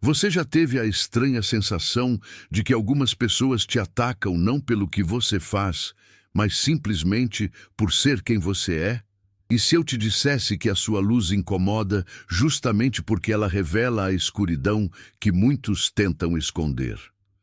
Você já teve a estranha sensação de que algumas pessoas te atacam não pelo que você faz, mas simplesmente por ser quem você é? E se eu te dissesse que a sua luz incomoda justamente porque ela revela a escuridão que muitos tentam esconder?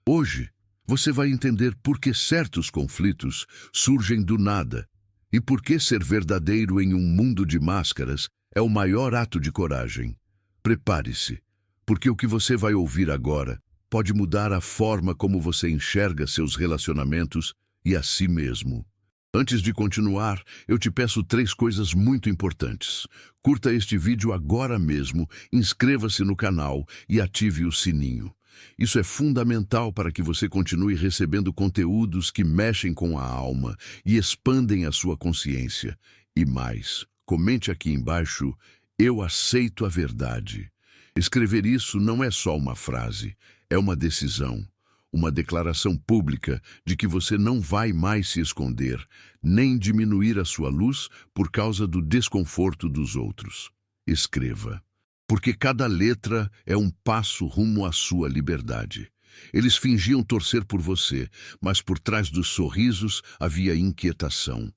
Hoje, você vai entender por que certos conflitos surgem do nada e por que ser verdadeiro em um mundo de máscaras é o maior ato de coragem. Prepare-se, porque o que você vai ouvir agora pode mudar a forma como você enxerga seus relacionamentos e a si mesmo. Antes de continuar, eu te peço 3 coisas muito importantes. Curta este vídeo agora mesmo, inscreva-se no canal e ative o sininho. Isso é fundamental para que você continue recebendo conteúdos que mexem com a alma e expandem a sua consciência. E mais, comente aqui embaixo: eu aceito a verdade. Escrever isso não é só uma frase, é uma decisão. Uma declaração pública de que você não vai mais se esconder, nem diminuir a sua luz por causa do desconforto dos outros. Escreva, porque cada letra é um passo rumo à sua liberdade. Eles fingiam torcer por você, mas por trás dos sorrisos havia inquietação.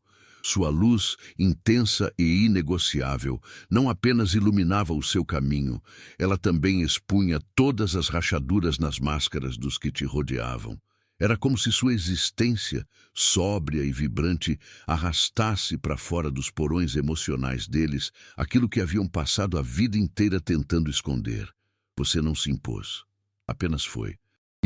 Sua luz, intensa e inegociável, não apenas iluminava o seu caminho, ela também expunha todas as rachaduras nas máscaras dos que te rodeavam. Era como se sua existência, sóbria e vibrante, arrastasse para fora dos porões emocionais deles aquilo que haviam passado a vida inteira tentando esconder. Você não se impôs, apenas foi.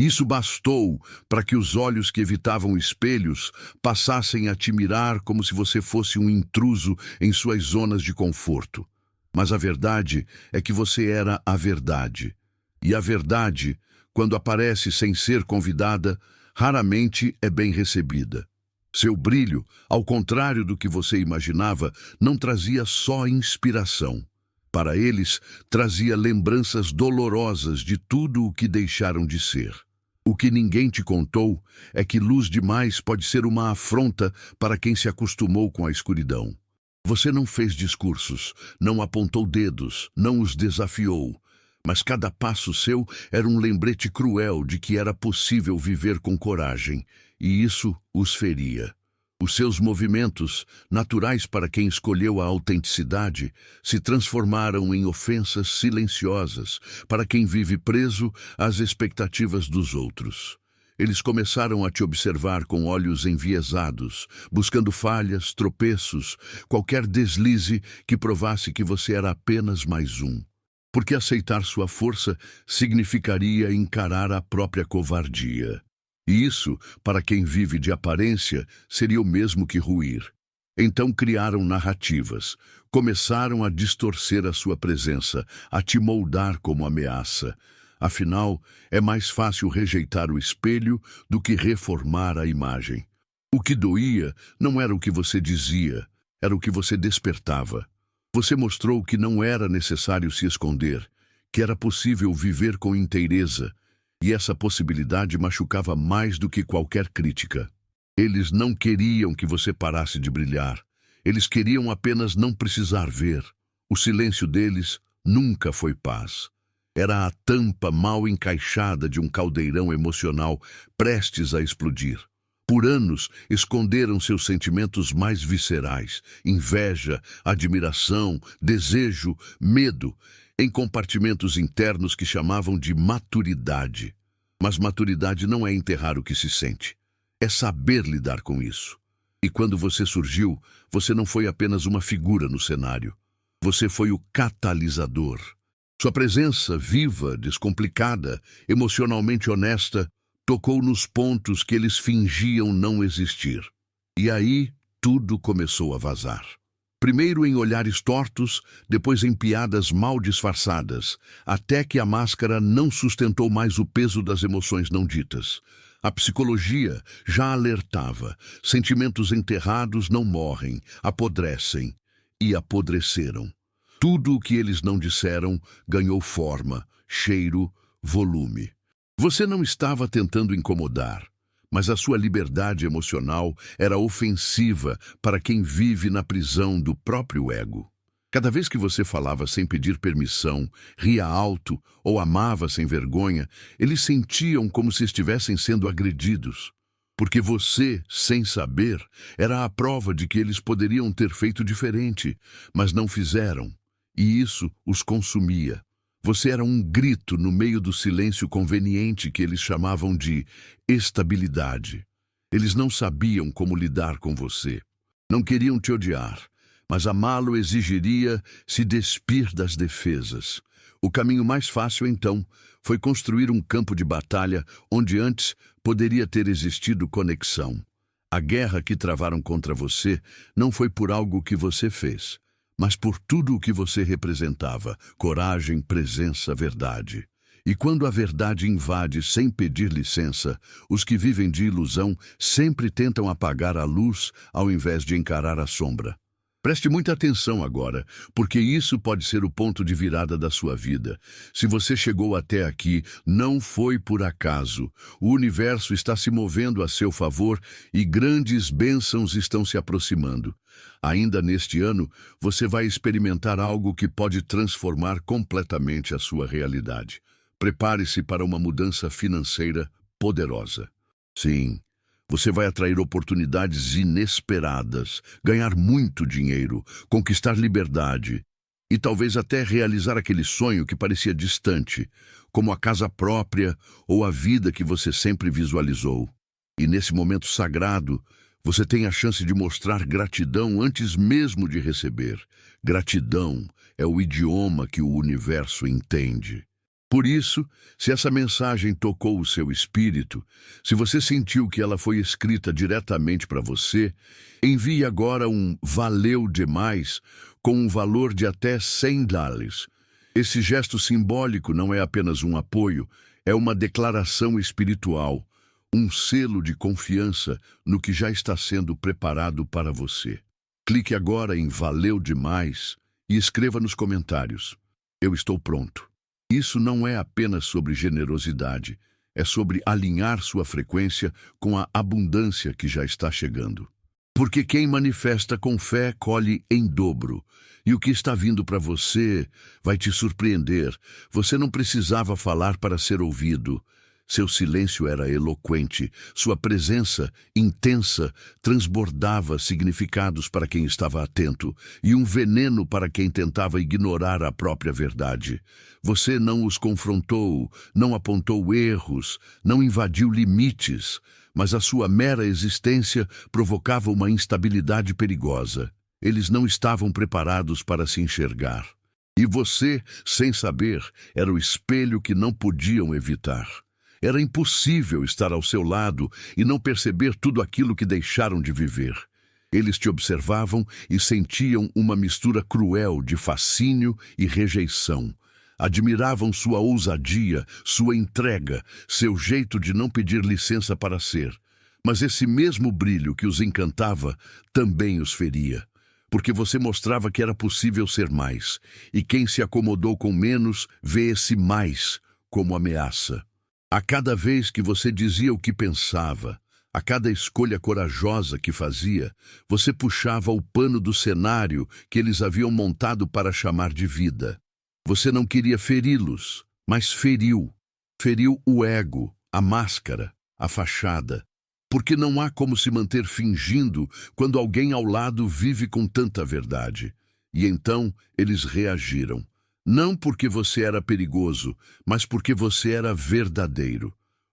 Isso bastou para que os olhos que evitavam espelhos passassem a te mirar como se você fosse um intruso em suas zonas de conforto. Mas a verdade é que você era a verdade. E a verdade, quando aparece sem ser convidada, raramente é bem recebida. Seu brilho, ao contrário do que você imaginava, não trazia só inspiração. Para eles, trazia lembranças dolorosas de tudo o que deixaram de ser. O que ninguém te contou é que luz demais pode ser uma afronta para quem se acostumou com a escuridão. Você não fez discursos, não apontou dedos, não os desafiou, mas cada passo seu era um lembrete cruel de que era possível viver com coragem, e isso os feria. Os seus movimentos, naturais para quem escolheu a autenticidade, se transformaram em ofensas silenciosas para quem vive preso às expectativas dos outros. Eles começaram a te observar com olhos enviesados, buscando falhas, tropeços, qualquer deslize que provasse que você era apenas mais um. Porque aceitar sua força significaria encarar a própria covardia. E isso, para quem vive de aparência, seria o mesmo que ruir. Então criaram narrativas, começaram a distorcer a sua presença, a te moldar como ameaça. Afinal, é mais fácil rejeitar o espelho do que reformar a imagem. O que doía não era o que você dizia, era o que você despertava. Você mostrou que não era necessário se esconder, que era possível viver com inteireza, e essa possibilidade machucava mais do que qualquer crítica. Eles não queriam que você parasse de brilhar. Eles queriam apenas não precisar ver. O silêncio deles nunca foi paz. Era a tampa mal encaixada de um caldeirão emocional prestes a explodir. Por anos, esconderam seus sentimentos mais viscerais, inveja, admiração, desejo, medo, em compartimentos internos que chamavam de maturidade. Mas maturidade não é enterrar o que se sente, é saber lidar com isso. E quando você surgiu, você não foi apenas uma figura no cenário. Você foi o catalisador. Sua presença viva, descomplicada, emocionalmente honesta, tocou nos pontos que eles fingiam não existir. E aí, tudo começou a vazar. Primeiro em olhares tortos, depois em piadas mal disfarçadas, até que a máscara não sustentou mais o peso das emoções não ditas. A psicologia já alertava: sentimentos enterrados não morrem, apodrecem. E apodreceram. Tudo o que eles não disseram ganhou forma, cheiro, volume. Você não estava tentando incomodar, mas a sua liberdade emocional era ofensiva para quem vive na prisão do próprio ego. Cada vez que você falava sem pedir permissão, ria alto ou amava sem vergonha, eles sentiam como se estivessem sendo agredidos. Porque você, sem saber, era a prova de que eles poderiam ter feito diferente, mas não fizeram. E isso os consumia. Você era um grito no meio do silêncio conveniente que eles chamavam de estabilidade. Eles não sabiam como lidar com você. Não queriam te odiar, mas amá-lo exigiria se despir das defesas. O caminho mais fácil, então, foi construir um campo de batalha onde antes poderia ter existido conexão. A guerra que travaram contra você não foi por algo que você fez, mas por tudo o que você representava: coragem, presença, verdade. E quando a verdade invade sem pedir licença, os que vivem de ilusão sempre tentam apagar a luz ao invés de encarar a sombra. Preste muita atenção agora, porque isso pode ser o ponto de virada da sua vida. Se você chegou até aqui, não foi por acaso. O universo está se movendo a seu favor e grandes bênçãos estão se aproximando. Ainda neste ano, você vai experimentar algo que pode transformar completamente a sua realidade. Prepare-se para uma mudança financeira poderosa. Sim. Você vai atrair oportunidades inesperadas, ganhar muito dinheiro, conquistar liberdade e talvez até realizar aquele sonho que parecia distante, como a casa própria ou a vida que você sempre visualizou. E nesse momento sagrado, você tem a chance de mostrar gratidão antes mesmo de receber. Gratidão é o idioma que o universo entende. Por isso, se essa mensagem tocou o seu espírito, se você sentiu que ela foi escrita diretamente para você, envie agora um "valeu demais" com um valor de até $100. Esse gesto simbólico não é apenas um apoio, é uma declaração espiritual, um selo de confiança no que já está sendo preparado para você. Clique agora em "valeu demais" e escreva nos comentários: "Eu estou pronto". Isso não é apenas sobre generosidade, é sobre alinhar sua frequência com a abundância que já está chegando. Porque quem manifesta com fé colhe em dobro, e o que está vindo para você vai te surpreender. Você não precisava falar para ser ouvido. Seu silêncio era eloquente, sua presença intensa transbordava significados para quem estava atento e um veneno para quem tentava ignorar a própria verdade. Você não os confrontou, não apontou erros, não invadiu limites, mas a sua mera existência provocava uma instabilidade perigosa. Eles não estavam preparados para se enxergar. E você, sem saber, era o espelho que não podiam evitar. Era impossível estar ao seu lado e não perceber tudo aquilo que deixaram de viver. Eles te observavam e sentiam uma mistura cruel de fascínio e rejeição. Admiravam sua ousadia, sua entrega, seu jeito de não pedir licença para ser. Mas esse mesmo brilho que os encantava também os feria. Porque você mostrava que era possível ser mais. E quem se acomodou com menos vê esse mais como ameaça. A cada vez que você dizia o que pensava, a cada escolha corajosa que fazia, você puxava o pano do cenário que eles haviam montado para chamar de vida. Você não queria feri-los, mas feriu. Feriu o ego, a máscara, a fachada. Porque não há como se manter fingindo quando alguém ao lado vive com tanta verdade. E então eles reagiram. Não porque você era perigoso, mas porque você era verdadeiro.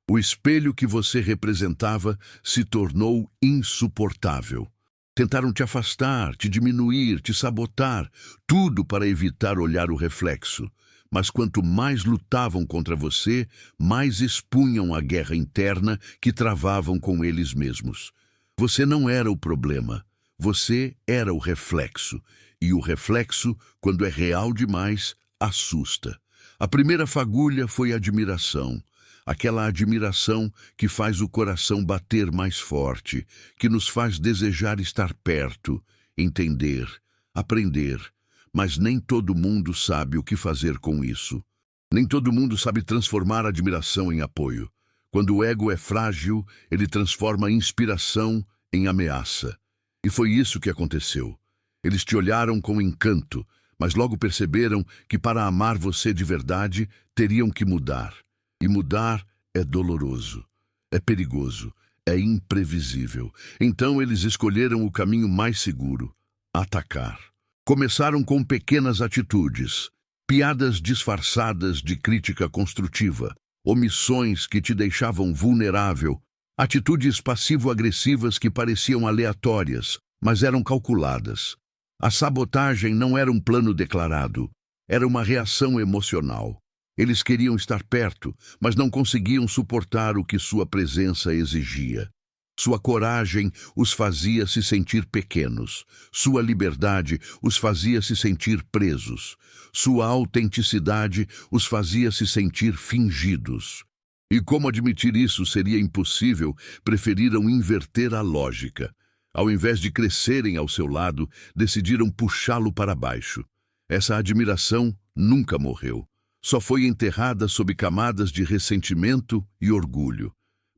O espelho que você representava se tornou insuportável. Tentaram te afastar, te diminuir, te sabotar, tudo para evitar olhar o reflexo. Mas quanto mais lutavam contra você, mais expunham a guerra interna que travavam com eles mesmos. Você não era o problema, você era o reflexo. E o reflexo, quando é real demais, assusta. A primeira fagulha foi admiração. Aquela admiração que faz o coração bater mais forte, que nos faz desejar estar perto, entender, aprender. Mas nem todo mundo sabe o que fazer com isso. Nem todo mundo sabe transformar a admiração em apoio. Quando o ego é frágil, ele transforma a inspiração em ameaça. E foi isso que aconteceu. Eles te olharam com encanto, Mas logo perceberam que para amar você de verdade, teriam que mudar. E mudar é doloroso, é perigoso, é imprevisível. Então eles escolheram o caminho mais seguro: atacar. Começaram com pequenas atitudes, piadas disfarçadas de crítica construtiva, omissões que te deixavam vulnerável, atitudes passivo-agressivas que pareciam aleatórias, mas eram calculadas. A sabotagem não era um plano declarado, era uma reação emocional. Eles queriam estar perto, mas não conseguiam suportar o que sua presença exigia. Sua coragem os fazia se sentir pequenos. Sua liberdade os fazia se sentir presos. Sua autenticidade os fazia se sentir fingidos. E como admitir isso seria impossível, preferiram inverter a lógica. Ao invés de crescerem ao seu lado, decidiram puxá-lo para baixo. Essa admiração nunca morreu. Só foi enterrada sob camadas de ressentimento e orgulho.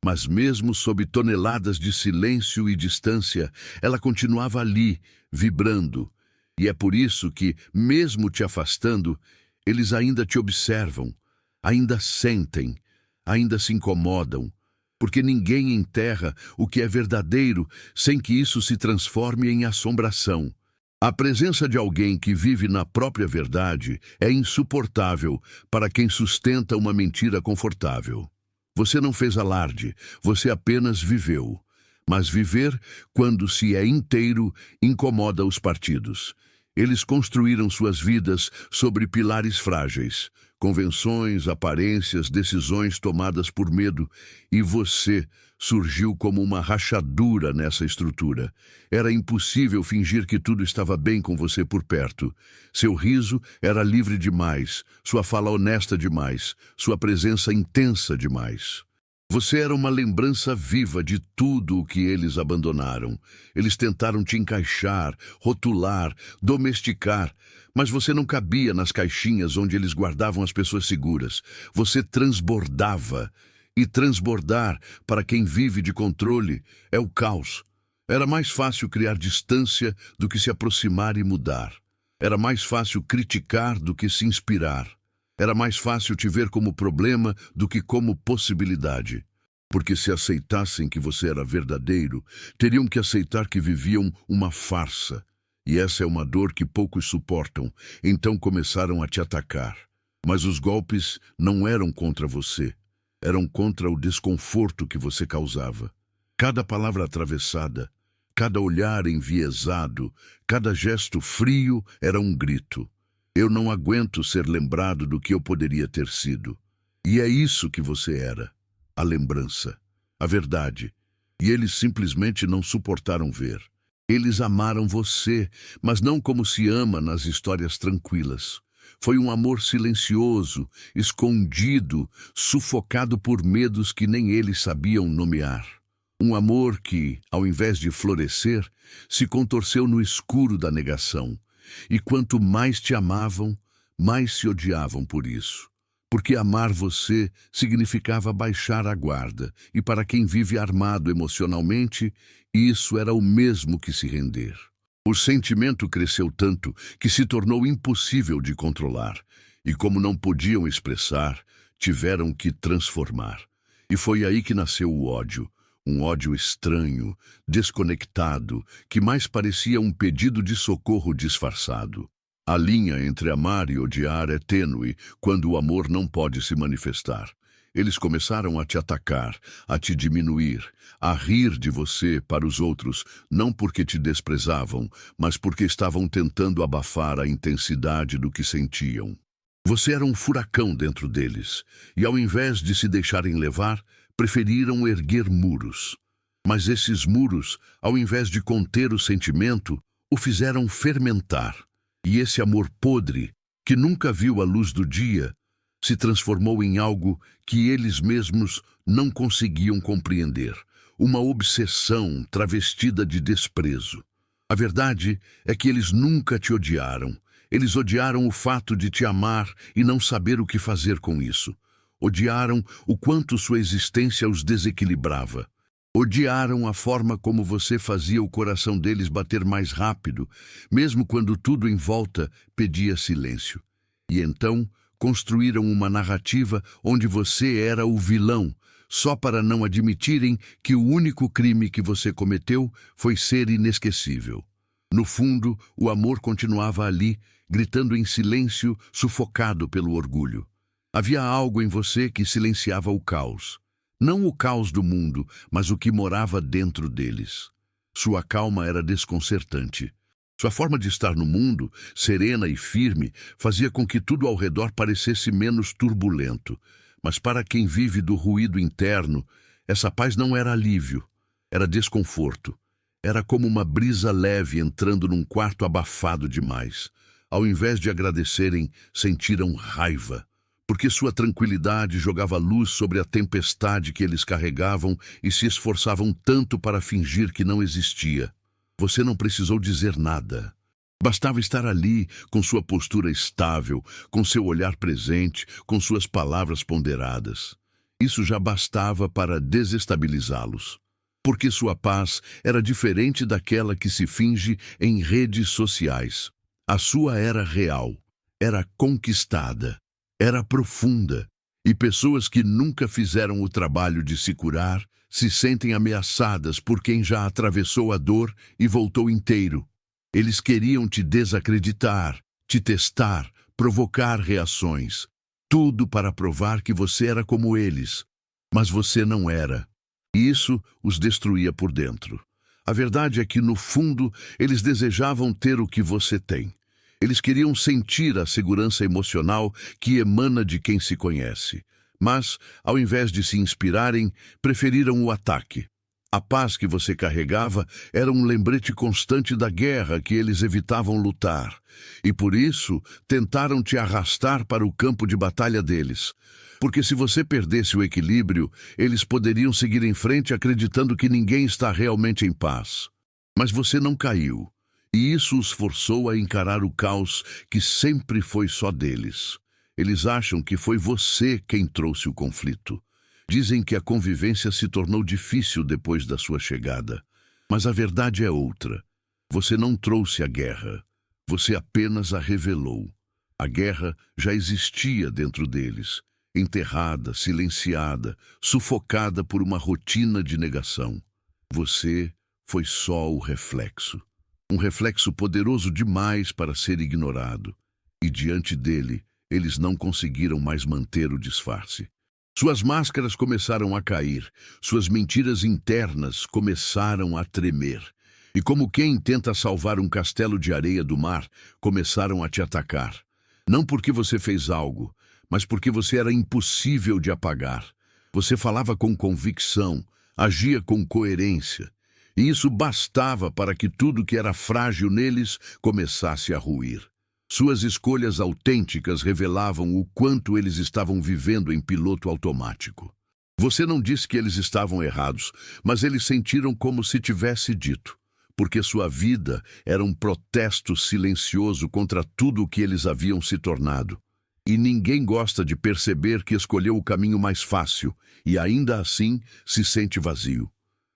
Mas mesmo sob toneladas de silêncio e distância, ela continuava ali, vibrando. E é por isso que, mesmo te afastando, eles ainda te observam, ainda sentem, ainda se incomodam, porque ninguém enterra o que é verdadeiro sem que isso se transforme em assombração. A presença de alguém que vive na própria verdade é insuportável para quem sustenta uma mentira confortável. Você não fez alarde, você apenas viveu. Mas viver, quando se é inteiro, incomoda os partidos. Eles construíram suas vidas sobre pilares frágeis, convenções, aparências, decisões tomadas por medo, e você surgiu como uma rachadura nessa estrutura. Era impossível fingir que tudo estava bem com você por perto. Seu riso era livre demais, sua fala honesta demais, sua presença intensa demais. Você era uma lembrança viva de tudo o que eles abandonaram. Eles tentaram te encaixar, rotular, domesticar, mas você não cabia nas caixinhas onde eles guardavam as pessoas seguras. Você transbordava. E transbordar, para quem vive de controle, é o caos. Era mais fácil criar distância do que se aproximar e mudar. Era mais fácil criticar do que se inspirar. Era mais fácil te ver como problema do que como possibilidade. Porque se aceitassem que você era verdadeiro, teriam que aceitar que viviam uma farsa. E essa é uma dor que poucos suportam, então começaram a te atacar. Mas os golpes não eram contra você. Eram contra o desconforto que você causava. Cada palavra atravessada, cada olhar enviesado, cada gesto frio era um grito. Eu não aguento ser lembrado do que eu poderia ter sido. E é isso que você era. A lembrança. A verdade. E eles simplesmente não suportaram ver. Eles amaram você, mas não como se ama nas histórias tranquilas. Foi um amor silencioso, escondido, sufocado por medos que nem eles sabiam nomear. Um amor que, ao invés de florescer, se contorceu no escuro da negação. E quanto mais te amavam, mais se odiavam por isso. Porque amar você significava baixar a guarda, e para quem vive armado emocionalmente, isso era o mesmo que se render. O sentimento cresceu tanto que se tornou impossível de controlar, e como não podiam expressar, tiveram que transformar. E foi aí que nasceu o ódio, um ódio estranho, desconectado, que mais parecia um pedido de socorro disfarçado. A linha entre amar e odiar é tênue quando o amor não pode se manifestar. Eles começaram a te atacar, a te diminuir, a rir de você para os outros, não porque te desprezavam, mas porque estavam tentando abafar a intensidade do que sentiam. Você era um furacão dentro deles, e ao invés de se deixarem levar, preferiram erguer muros. Mas esses muros, ao invés de conter o sentimento, o fizeram fermentar. E esse amor podre, que nunca viu a luz do dia, se transformou em algo que eles mesmos não conseguiam compreender. Uma obsessão travestida de desprezo. A verdade é que eles nunca te odiaram. Eles odiaram o fato de te amar e não saber o que fazer com isso. Odiaram o quanto sua existência os desequilibrava. Odiaram a forma como você fazia o coração deles bater mais rápido, mesmo quando tudo em volta pedia silêncio. E então construíram uma narrativa onde você era o vilão, só para não admitirem que o único crime que você cometeu foi ser inesquecível. No fundo, o amor continuava ali, gritando em silêncio, sufocado pelo orgulho. Havia algo em você que silenciava o caos. Não o caos do mundo, mas o que morava dentro deles. Sua calma era desconcertante. Sua forma de estar no mundo, serena e firme, fazia com que tudo ao redor parecesse menos turbulento. Mas para quem vive do ruído interno, essa paz não era alívio, era desconforto. Era como uma brisa leve entrando num quarto abafado demais. Ao invés de agradecerem, sentiram raiva, porque sua tranquilidade jogava luz sobre a tempestade que eles carregavam e se esforçavam tanto para fingir que não existia. Você não precisou dizer nada. Bastava estar ali, com sua postura estável, com seu olhar presente, com suas palavras ponderadas. Isso já bastava para desestabilizá-los. Porque sua paz era diferente daquela que se finge em redes sociais. A sua era real, era conquistada, era profunda. E pessoas que nunca fizeram o trabalho de se curar se sentem ameaçadas por quem já atravessou a dor e voltou inteiro. Eles queriam te desacreditar, te testar, provocar reações. Tudo para provar que você era como eles. Mas você não era. E isso os destruía por dentro. A verdade é que, no fundo, eles desejavam ter o que você tem. Eles queriam sentir a segurança emocional que emana de quem se conhece. Mas, ao invés de se inspirarem, preferiram o ataque. A paz que você carregava era um lembrete constante da guerra que eles evitavam lutar. E por isso, tentaram te arrastar para o campo de batalha deles. Porque se você perdesse o equilíbrio, eles poderiam seguir em frente acreditando que ninguém está realmente em paz. Mas você não caiu. E isso os forçou a encarar o caos que sempre foi só deles. Eles acham que foi você quem trouxe o conflito. Dizem que a convivência se tornou difícil depois da sua chegada. Mas a verdade é outra. Você não trouxe a guerra. Você apenas a revelou. A guerra já existia dentro deles, enterrada, silenciada, sufocada por uma rotina de negação. Você foi só o reflexo. Um reflexo poderoso demais para ser ignorado. E diante dele, eles não conseguiram mais manter o disfarce. Suas máscaras começaram a cair, suas mentiras internas começaram a tremer. E como quem tenta salvar um castelo de areia do mar, começaram a te atacar. Não porque você fez algo, mas porque você era impossível de apagar. Você falava com convicção, agia com coerência. E isso bastava para que tudo que era frágil neles começasse a ruir. Suas escolhas autênticas revelavam o quanto eles estavam vivendo em piloto automático. Você não disse que eles estavam errados, mas eles sentiram como se tivesse dito, porque sua vida era um protesto silencioso contra tudo o que eles haviam se tornado. E ninguém gosta de perceber que escolheu o caminho mais fácil e ainda assim se sente vazio.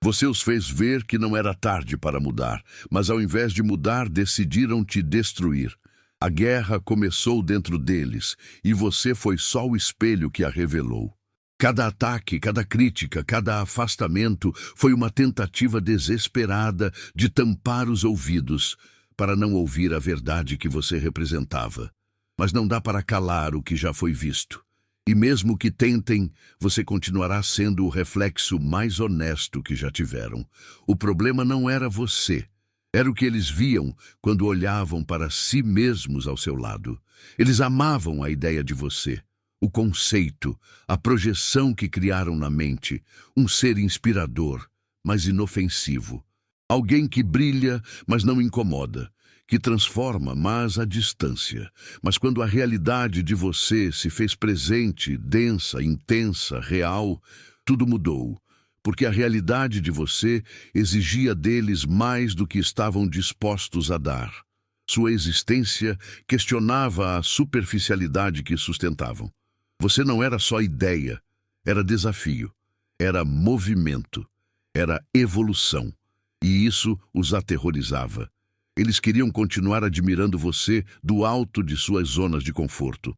Você os fez ver que não era tarde para mudar, mas ao invés de mudar, decidiram te destruir. A guerra começou dentro deles, e você foi só o espelho que a revelou. Cada ataque, cada crítica, cada afastamento foi uma tentativa desesperada de tampar os ouvidos para não ouvir a verdade que você representava. Mas não dá para calar o que já foi visto. E mesmo que tentem, você continuará sendo o reflexo mais honesto que já tiveram. O problema não era você. Era o que eles viam quando olhavam para si mesmos ao seu lado. Eles amavam a ideia de você, o conceito, a projeção que criaram na mente, um ser inspirador, mas inofensivo. Alguém que brilha, mas não incomoda, que transforma, mas à distância. Mas quando a realidade de você se fez presente, densa, intensa, real, tudo mudou. Porque a realidade de você exigia deles mais do que estavam dispostos a dar. Sua existência questionava a superficialidade que sustentavam. Você não era só ideia, era desafio, era movimento. era evolução. E isso os aterrorizava. Eles queriam continuar admirando você do alto de suas zonas de conforto.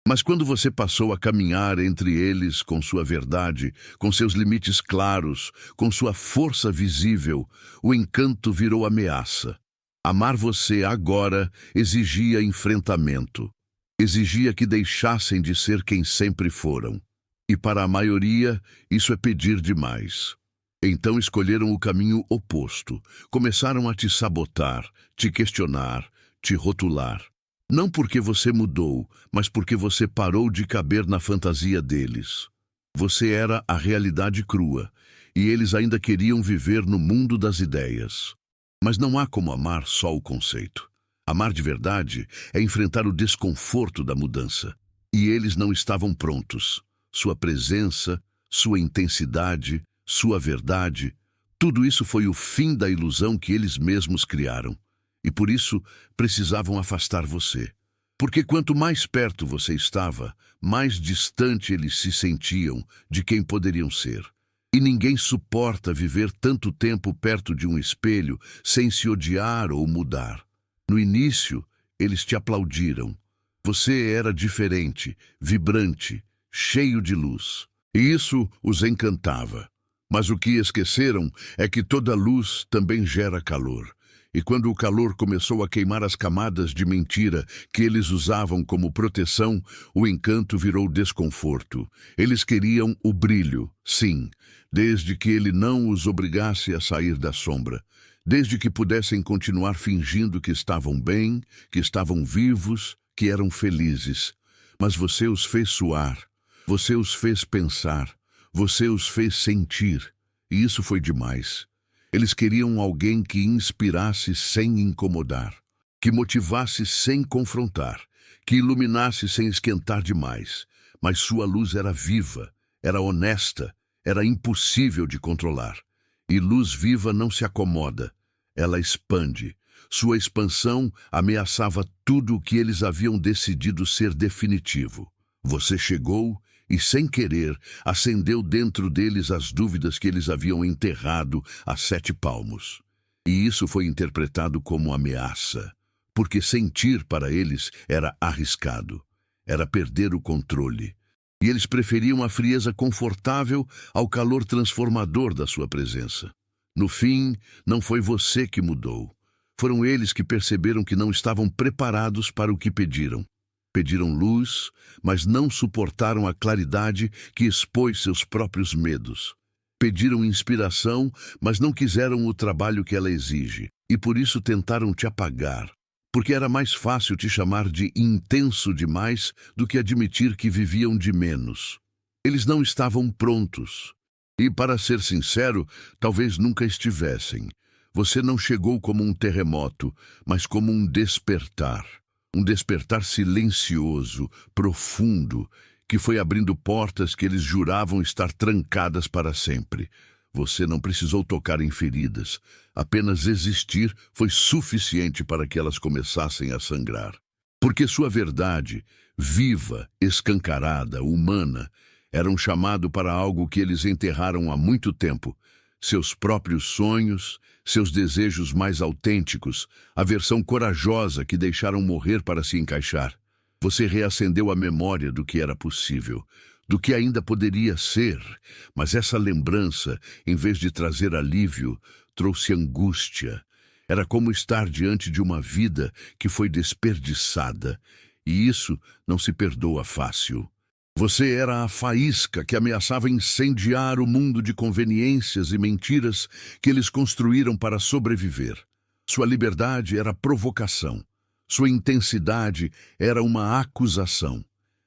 Mas quando você passou a caminhar entre eles com sua verdade, com seus limites claros, com sua força visível, o encanto virou ameaça. Amar você agora exigia enfrentamento. Exigia que deixassem de ser quem sempre foram. E para a maioria, isso é pedir demais. Então escolheram o caminho oposto. Começaram a te sabotar, te questionar, te rotular. Não porque você mudou, mas porque você parou de caber na fantasia deles. Você era a realidade crua, e eles ainda queriam viver no mundo das ideias. Mas não há como amar só o conceito. Amar de verdade é enfrentar o desconforto da mudança. E eles não estavam prontos. Sua presença, sua intensidade, sua verdade, tudo isso foi o fim da ilusão que eles mesmos criaram. E por isso precisavam afastar você. Porque quanto mais perto você estava, mais distante eles se sentiam de quem poderiam ser. E ninguém suporta viver tanto tempo perto de um espelho sem se odiar ou mudar. No início, eles te aplaudiram. Você era diferente, vibrante, cheio de luz. E isso os encantava. Mas o que esqueceram é que toda luz também gera calor. E quando o calor começou a queimar as camadas de mentira que eles usavam como proteção, o encanto virou desconforto. Eles queriam o brilho, sim, desde que ele não os obrigasse a sair da sombra. Desde que pudessem continuar fingindo que estavam bem, que estavam vivos, que eram felizes. Mas você os fez suar, você os fez pensar, você os fez sentir. E isso foi demais. Eles queriam alguém que inspirasse sem incomodar, que motivasse sem confrontar, que iluminasse sem esquentar demais. Mas sua luz era viva, era honesta, era impossível de controlar. E luz viva não se acomoda, ela expande. Sua expansão ameaçava tudo o que eles haviam decidido ser definitivo. Você chegou e, sem querer, acendeu dentro deles as dúvidas que eles haviam enterrado a 7 palmos. E isso foi interpretado como ameaça, porque sentir para eles era arriscado, era perder o controle. E eles preferiam a frieza confortável ao calor transformador da sua presença. No fim, não foi você que mudou. Foram eles que perceberam que não estavam preparados para o que pediram. Pediram luz, mas não suportaram a claridade que expôs seus próprios medos. Pediram inspiração, mas não quiseram o trabalho que ela exige. E por isso tentaram te apagar, porque era mais fácil te chamar de intenso demais do que admitir que viviam de menos. Eles não estavam prontos. E, para ser sincero, talvez nunca estivessem. Você não chegou como um terremoto, mas como um despertar. Um despertar silencioso, profundo, que foi abrindo portas que eles juravam estar trancadas para sempre. Você não precisou tocar em feridas. Apenas existir foi suficiente para que elas começassem a sangrar. Porque sua verdade, viva, escancarada, humana, era um chamado para algo que eles enterraram há muito tempo. Seus próprios sonhos, seus desejos mais autênticos, a versão corajosa que deixaram morrer para se encaixar. Você reacendeu a memória do que era possível, do que ainda poderia ser, mas essa lembrança, em vez de trazer alívio, trouxe angústia. Era como estar diante de uma vida que foi desperdiçada, e isso não se perdoa fácil. Você era a faísca que ameaçava incendiar o mundo de conveniências e mentiras que eles construíram para sobreviver. Sua liberdade era provocação. Sua intensidade era uma acusação.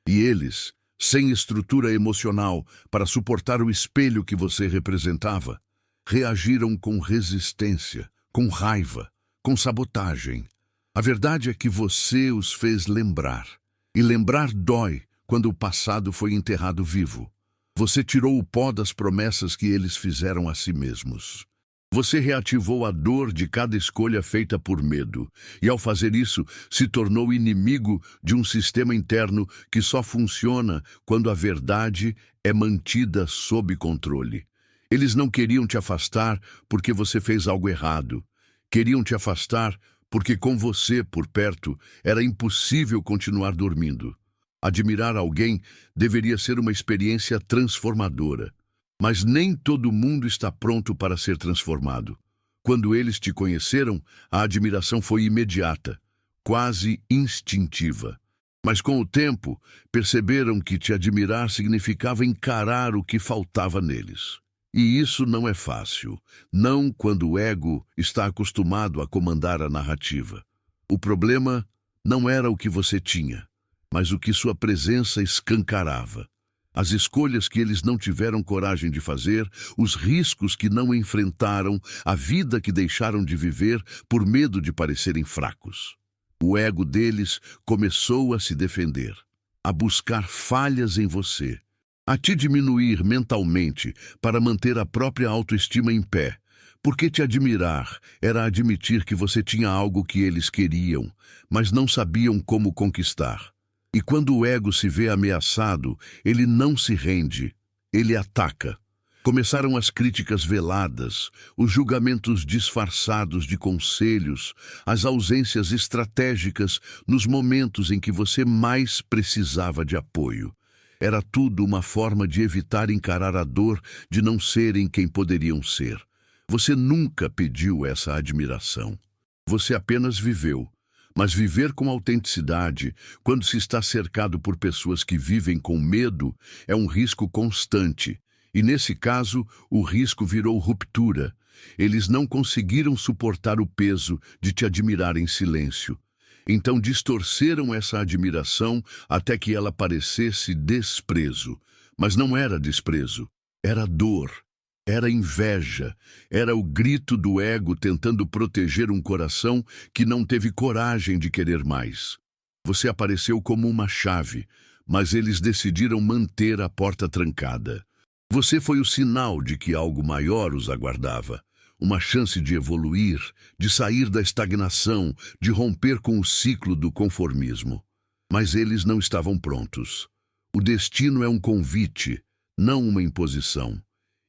E eles, sem estrutura emocional para suportar o espelho que você representava, reagiram com resistência, com raiva, com sabotagem. A verdade é que você os fez lembrar. E lembrar dói quando o passado foi enterrado vivo. Você tirou o pó das promessas que eles fizeram a si mesmos. Você reativou a dor de cada escolha feita por medo, e ao fazer isso, se tornou inimigo de um sistema interno que só funciona quando a verdade é mantida sob controle. Eles não queriam te afastar porque você fez algo errado. Queriam te afastar porque com você por perto era impossível continuar dormindo. Admirar alguém deveria ser uma experiência transformadora. Mas nem todo mundo está pronto para ser transformado. Quando eles te conheceram, a admiração foi imediata, quase instintiva. Mas com o tempo, perceberam que te admirar significava encarar o que faltava neles. E isso não é fácil, não quando o ego está acostumado a comandar a narrativa. O problema não era o que você tinha, mas o que sua presença escancarava. As escolhas que eles não tiveram coragem de fazer, os riscos que não enfrentaram, a vida que deixaram de viver por medo de parecerem fracos. O ego deles começou a se defender, a buscar falhas em você, a te diminuir mentalmente para manter a própria autoestima em pé, porque te admirar era admitir que você tinha algo que eles queriam, mas não sabiam como conquistar. E quando o ego se vê ameaçado, ele não se rende, ele ataca. Começaram as críticas veladas, os julgamentos disfarçados de conselhos, as ausências estratégicas nos momentos em que você mais precisava de apoio. Era tudo uma forma de evitar encarar a dor de não serem quem poderiam ser. Você nunca pediu essa admiração. Você apenas viveu. Mas viver com autenticidade, quando se está cercado por pessoas que vivem com medo, é um risco constante. E nesse caso, o risco virou ruptura. Eles não conseguiram suportar o peso de te admirar em silêncio. Então distorceram essa admiração até que ela parecesse desprezo. Mas não era desprezo, era dor. Era inveja, era o grito do ego tentando proteger um coração que não teve coragem de querer mais. Você apareceu como uma chave, mas eles decidiram manter a porta trancada. Você foi o sinal de que algo maior os aguardava, uma chance de evoluir, de sair da estagnação, de romper com o ciclo do conformismo. Mas eles não estavam prontos. O destino é um convite, não uma imposição.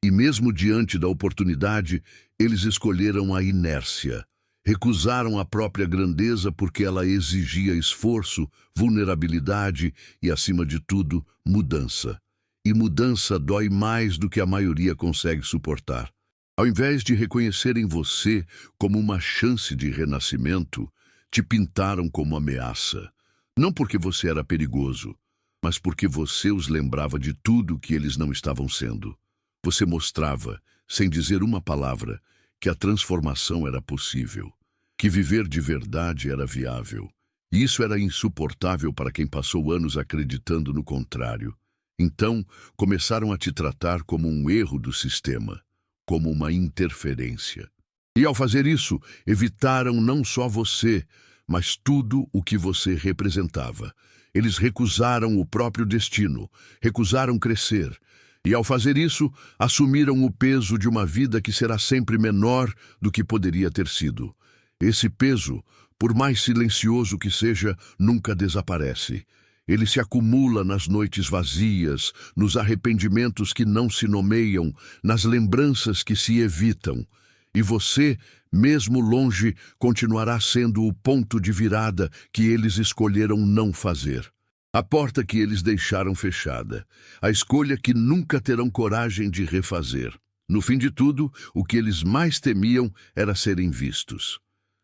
E mesmo diante da oportunidade, eles escolheram a inércia. Recusaram a própria grandeza porque ela exigia esforço, vulnerabilidade e, acima de tudo, mudança. E mudança dói mais do que a maioria consegue suportar. Ao invés de reconhecerem você como uma chance de renascimento, te pintaram como ameaça. Não porque você era perigoso, mas porque você os lembrava de tudo que eles não estavam sendo. Você mostrava, sem dizer uma palavra, que a transformação era possível, que viver de verdade era viável. E isso era insuportável para quem passou anos acreditando no contrário. Então, começaram a te tratar como um erro do sistema, como uma interferência. E ao fazer isso, evitaram não só você, mas tudo o que você representava. Eles recusaram o próprio destino, recusaram crescer. E ao fazer isso, assumiram o peso de uma vida que será sempre menor do que poderia ter sido. Esse peso, por mais silencioso que seja, nunca desaparece. Ele se acumula nas noites vazias, nos arrependimentos que não se nomeiam, nas lembranças que se evitam. E você, mesmo longe, continuará sendo o ponto de virada que eles escolheram não fazer. A porta que eles deixaram fechada, a escolha que nunca terão coragem de refazer. No fim de tudo, o que eles mais temiam era serem vistos.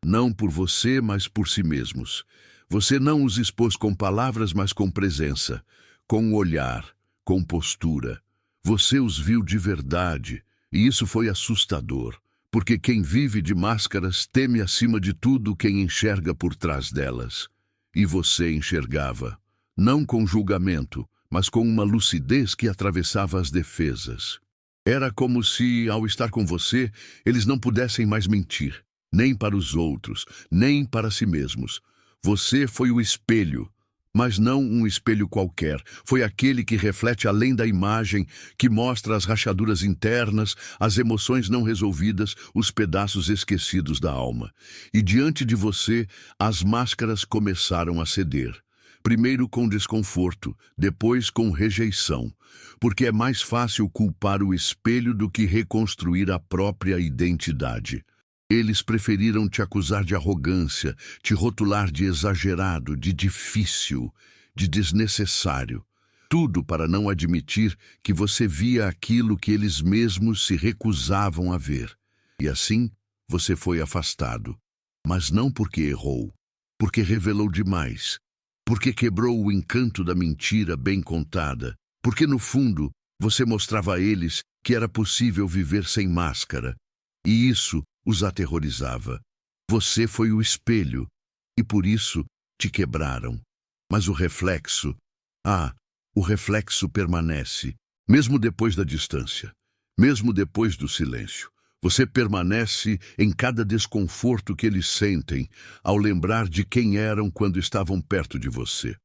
Não por você, mas por si mesmos. Você não os expôs com palavras, mas com presença, com olhar, com postura. Você os viu de verdade, e isso foi assustador, porque quem vive de máscaras teme acima de tudo quem enxerga por trás delas. E você enxergava. Não com julgamento, mas com uma lucidez que atravessava as defesas. Era como se, ao estar com você, eles não pudessem mais mentir, nem para os outros, nem para si mesmos. Você foi o espelho, mas não um espelho qualquer. Foi aquele que reflete além da imagem, que mostra as rachaduras internas, as emoções não resolvidas, os pedaços esquecidos da alma. E diante de você, as máscaras começaram a ceder. Primeiro com desconforto, depois com rejeição, porque é mais fácil culpar o espelho do que reconstruir a própria identidade. Eles preferiram te acusar de arrogância, te rotular de exagerado, de difícil, de desnecessário. Tudo para não admitir que você via aquilo que eles mesmos se recusavam a ver. E assim, você foi afastado. Mas não porque errou, porque revelou demais, porque quebrou o encanto da mentira bem contada, porque no fundo você mostrava a eles que era possível viver sem máscara. E isso os aterrorizava. Você foi o espelho, e por isso te quebraram. Mas o reflexo permanece, mesmo depois da distância, mesmo depois do silêncio. Você permanece em cada desconforto que eles sentem ao lembrar de quem eram quando estavam perto de você.